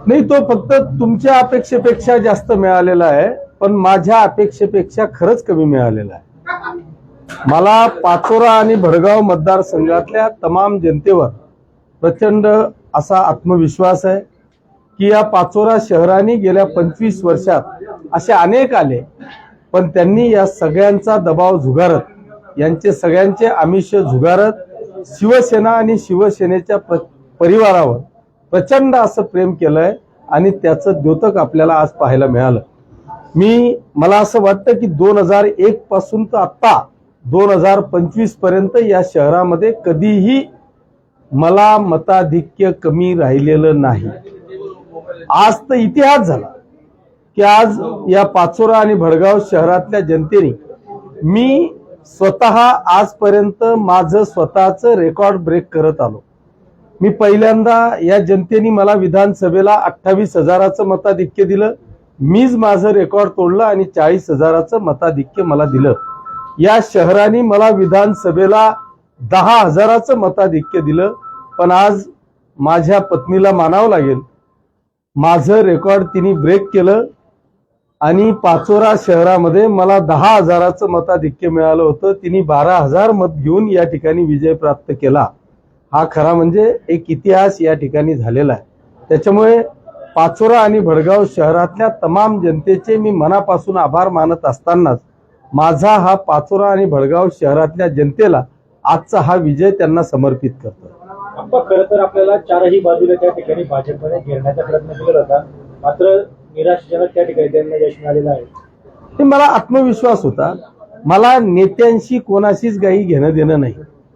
नाही, तो फक्त तुमच्या अपेक्षेपेक्षा जास्त मिळालेला आहे, पण माझ्या अपेक्षेपेक्षा खरंच कमी मिळालेला आहे. मला पाचोरा आणि भडगाव मतदारसंघातल्या तमाम जनतेवर प्रचंड असा आत्मविश्वास आहे की या पाचोरा शहराने गेल्या 25 वर्षात असे अनेक आले, पण त्यांनी या सगळ्यांचा दबाव झुगारत, यांचे सगळ्यांचे आमिष झुगारत शिवसेना आणि शिवसेनेच्या परिवारावर प्रचंड असं प्रेम केलंय आणि त्याचं द्योतक आपल्याला आज पाहायला मिळालं. मला असं वाटतं की 2001 पासून तर आता 2025 पर्यंत या शहरामध्ये कधीही मला मताधिक्य कमी राहिलेलं नाही. आज तर इतिहास झाला की आज या पाचोरा आणि भडगाव शहरातल्या जनतेने मी स्वतः आजपर्यंत माझं स्वतःचं रेकॉर्ड ब्रेक करत आलो. मी पहिल्यांदा या जनतेने मला विधानसभेला 28,000चं मताधिक्य दिलं. मीच माझं रेकॉर्ड तोडलं आणि 40,000चं मताधिक्य मला दिलं. या शहराने मला विधानसभेला 10,000चं मताधिक्य दिलं. पण आज माझ्या पत्नीला मानावं लागेल, माझं रेकॉर्ड तिने ब्रेक केलं आणि पाचोरा शहरामध्ये मला 10,000चं मताधिक्य मिळालं होतं. तिने 12,000 मत घेऊन या ठिकाणी विजय प्राप्त केला. हा खरा म्हणजे एक इतिहास या ठिकाणी झालेला आहे. त्याच्यामुळे पाचोरा आणि भडगाव शहरातल्या तमाम जनतेचे मी मनापासून आभार मानत असतानाच माझा हा पाचोरा आणि भडगाव शहरातल्या जनतेला आजचा हा विजय त्यांना समर्पित करतो. खरं तर आपल्याला चारही बाजूला त्या ठिकाणी भाजपने घेरण्याचा प्रयत्न केला होता, मात्र निराशजनक त्या ठिकाणी त्यांना यश मिळालेलं आहे. हे मला आत्मविश्वास होता. मला नेत्यांशी कोणाशीच काही घेणं देणं नाही.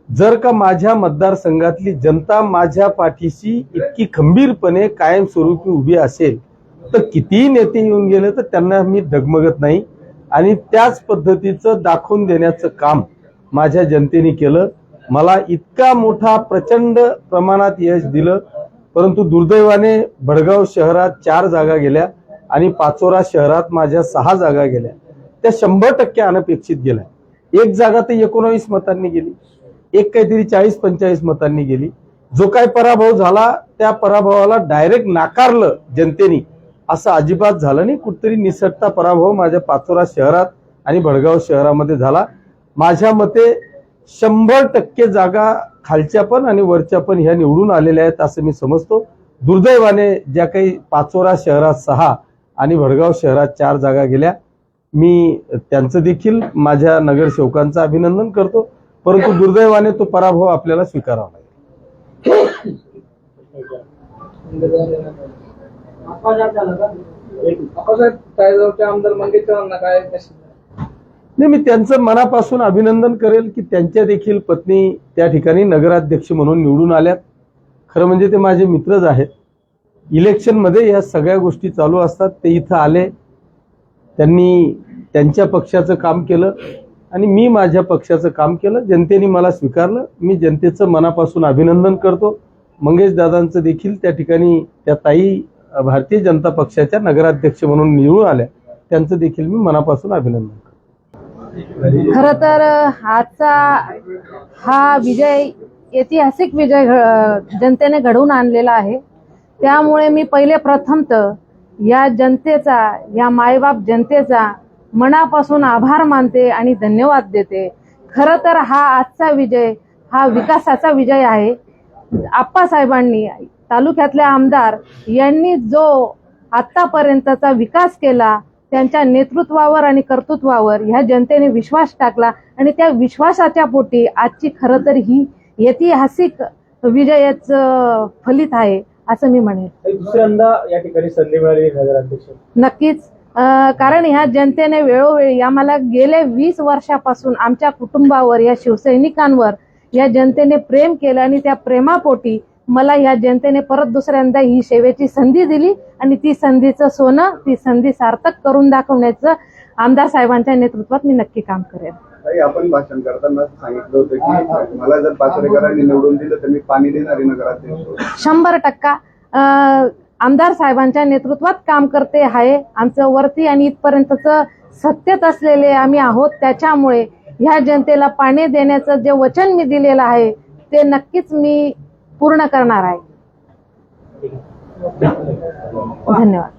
जर का माझ्या मतदारसंघातली जनता माझ्या पाठीशी इतकी खंबीरपणे कायमस्वरूपी उभी असेल तर कितीही नेते येऊन गेले तर त्यांना मी डगमगत नाही. आणि त्याच पद्धतीचं दाखवून देण्याचं काम माझ्या जनतेने केलं. मला इतका मोठा प्रचंड प्रमाणात यश दिलं, परंतु दुर्दैवाने भडगाव शहरात 4 जागा गेल्या आणि पाचोरा शहरात माझ्या 6 जागा गेल्या. त्या 100% अनपेक्षित गेल्या. एक जागा तर 19 मतांनी गेली, एक काहीतरी 40-45 मतांनी गेली. जो काही पराभव झाला त्या पराभवाला डायरेक्ट नाकारलं जनतेने असं अजिबात झालं नाही. कुठतरी निसटता पराभव माझ्या पाचोरा शहरात आणि भडगाव शहरामध्ये झाला. माझ्या मते 100% जागा खालच्या पण आणि वरच्या पण ह्या निवडून आलेल्या आहेत असं मी समजतो. दुर्दैवाने ज्या काही पाचोरा शहरात 6 आणि भडगाव शहरात 4 जागा गेल्या, मी त्यांचं देखील माझ्या नगरसेवकांचं अभिनंदन करतो. परंतु दुर्दैवाने तो पराभव आपल्याला स्वीकारावा लागेल. नाही, मी त्यांचं मनापासून अभिनंदन करेल की त्यांच्या देखील पत्नी त्या ठिकाणी नगराध्यक्ष म्हणून निवडून आल्यात. खरं म्हणजे ते माझे मित्रच आहेत. इलेक्शनमध्ये या सगळ्या गोष्टी चालू असतात. ते इथं आले, त्यांनी त्यांच्या पक्षाचं काम केलं आणि मी माझ्या पक्षाचं काम केलं. जनतेने मला स्वीकारलं. मी जनतेचं मनापासून अभिनंदन करतो. मंगेश दादांचं देखील त्या ठिकाणी त्या ताई भारतीय जनता पक्षाच्या नगराध्यक्ष म्हणून निवडून आल्या, त्यांचं देखील मी मनापासून अभिनंदन करतो. खरं तर आजचा हा विजय ऐतिहासिक विजय जनतेने घडवून आणलेला आहे. त्यामुळे मी पहिले प्रथमतः या जनतेचा, या मायबाप जनतेचा मनापासून आभार मानते आणि धन्यवाद देते. खरं तर हा आजचा विजय हा विकासाचा विजय आहे. आप्पासाहेबांनी, तालुक्यातले आमदार यांनी जो आतापर्यंतचा विकास केला, त्यांच्या नेतृत्वावर आणि कर्तृत्वावर ह्या जनतेने विश्वास टाकला आणि त्या विश्वासाच्या पोटी आजची खरं तर ही ऐतिहासिक विजयाचं फलित आहे असं मी म्हणेन. दुसऱ्यांदा या ठिकाणी संधी मिळाली नगराध्यक्ष. नक्कीच, कारण ह्या जनतेने वेळोवेळी आम्हाला गेले 20 वर्षापासून आमच्या कुटुंबावर, या शिवसैनिकांवर या जनतेने प्रेम केलं आणि त्या प्रेमापोटी मला या जनतेने परत दुसऱ्यांदा ही सेवेची संधी दिली आणि ती संधीचं सोनं, ती संधी सार्थक करून दाखवण्याचं आमदार साहेबांच्या नेतृत्वात मी नक्की काम करेन. आपण भाषण करताना सांगितलं होतं की मला जर पाचोरेकरांनी निवडून दिलं तर मी पाणी देणारी नगराध्यक्ष. 100% आमदार साहेबांच्या नेतृत्वात काम करते आहे. आमचं वरती आणि इथपर्यंतचं सत्तेत असलेले आम्ही आहोत. त्याच्यामुळे ह्या जनतेला पाणी देण्याचं जे वचन मी दिलेलं आहे ते नक्कीच मी पूर्ण करणार आहे. धन्यवाद.